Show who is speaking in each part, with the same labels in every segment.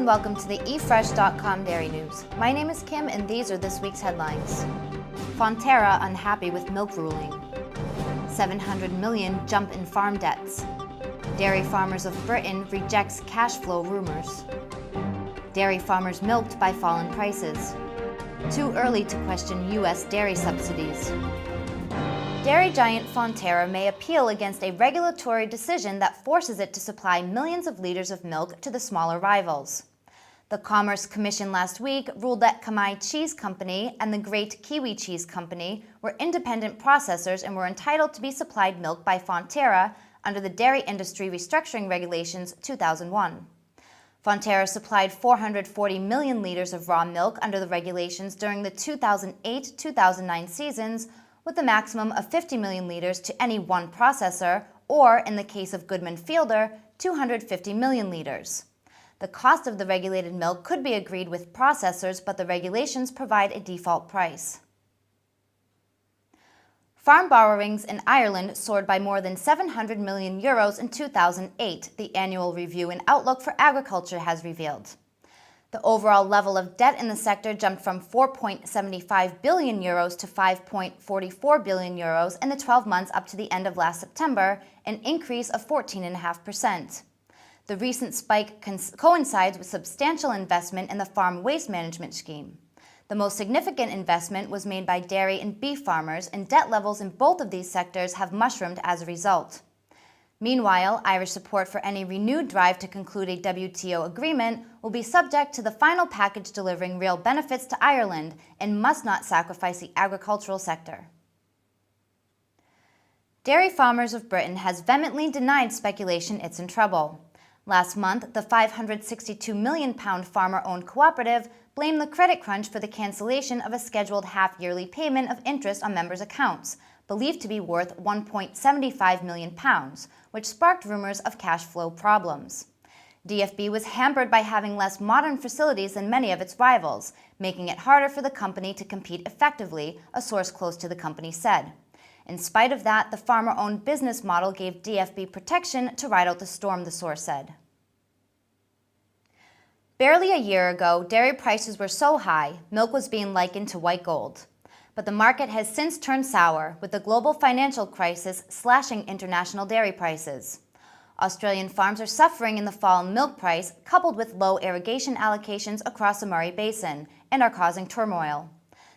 Speaker 1: welcome to the eFresh.com Dairy News. My name is Kim and these are this week's headlines. Fonterra unhappy with milk ruling. 700 million jump in farm debts. Dairy farmers of Britain rejects cash flow rumors. Dairy farmers milked by fallen prices. Too early to question U.S. dairy subsidies. Dairy giant Fonterra may appeal against a regulatory decision that forces it to supply millions of liters of milk to the smaller rivals. The Commerce Commission last week ruled that Kamai Cheese Company and the Great Kiwi Cheese Company were independent processors and were entitled to be supplied milk by Fonterra under the Dairy Industry Restructuring Regulations 2001. Fonterra supplied 440 million liters of raw milk under the regulations during the 2008-2009 seasons, with a maximum of 50 million liters to any one processor, or, in the case of Goodman Fielder, 250 million liters. The cost of the regulated milk could be agreed with processors, but the regulations provide a default price. Farm borrowings in Ireland soared by more than 700 million euros in 2008, the annual review and outlook for agriculture has revealed. The overall level of debt in the sector jumped from 4.75 billion euros to 5.44 billion euros in the 12 months up to the end of last September, an increase of 14.5%. The recent spike coincides with substantial investment in the farm waste management scheme. The most significant investment was made by dairy and beef farmers, and debt levels in both of these sectors have mushroomed as a result. Meanwhile, Irish support for any renewed drive to conclude a WTO agreement will be subject to the final package delivering real benefits to Ireland and must not sacrifice the agricultural sector. Dairy Farmers of Britain has vehemently denied speculation it's in trouble. Last month, the £562 million farmer-owned cooperative blamed the credit crunch for the cancellation of a scheduled half-yearly payment of interest on members' accounts, believed to be worth £1.75 million, which sparked rumors of cash flow problems. DFB was hampered by having less modern facilities than many of its rivals, making it harder for the company to compete effectively, a source close to the company said. In spite of that, the farmer-owned business model gave DFB protection to ride out the storm, the source said. Barely a year ago, dairy prices were so high, milk was being likened to white gold. But the market has since turned sour, with the global financial crisis slashing international dairy prices. Australian farms are suffering in the fall in milk price, coupled with low irrigation allocations across the Murray Basin, and are causing turmoil.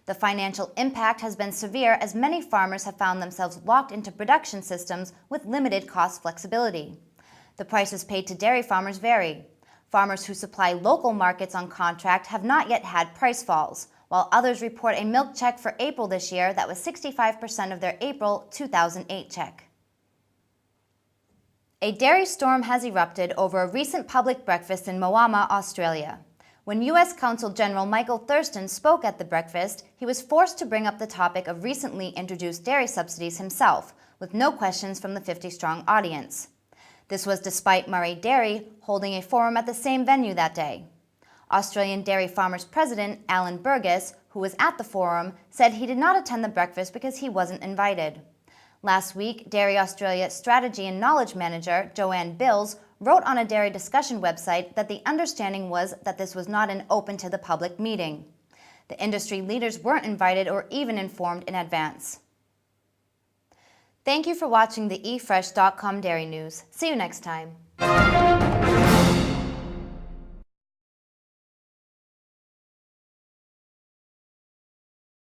Speaker 1: The financial impact has been severe as many farmers have found themselves locked into production systems with limited cost flexibility. The prices paid to dairy farmers vary. Farmers who supply local markets on contract have not yet had price falls, while others report a milk check for April this year that was 65% of their April 2008 check. A dairy storm has erupted over a recent public breakfast in Moama, Australia. When U.S. Consul General Michael Thurston spoke at the breakfast, he was forced to bring up the topic of recently introduced dairy subsidies himself, with no questions from the 50-strong audience. This was despite Murray Dairy holding a forum at the same venue that day. Australian Dairy Farmers President Alan Burgess, who was at the forum, said he did not attend the breakfast because he wasn't invited. Last week, Dairy Australia Strategy and Knowledge Manager Joanne Bills wrote on a dairy discussion website that the understanding was that this was not an open-to-the-public meeting. The industry leaders weren't invited or even informed in advance. Thank you for watching the eFresh.com Dairy News. See you next time.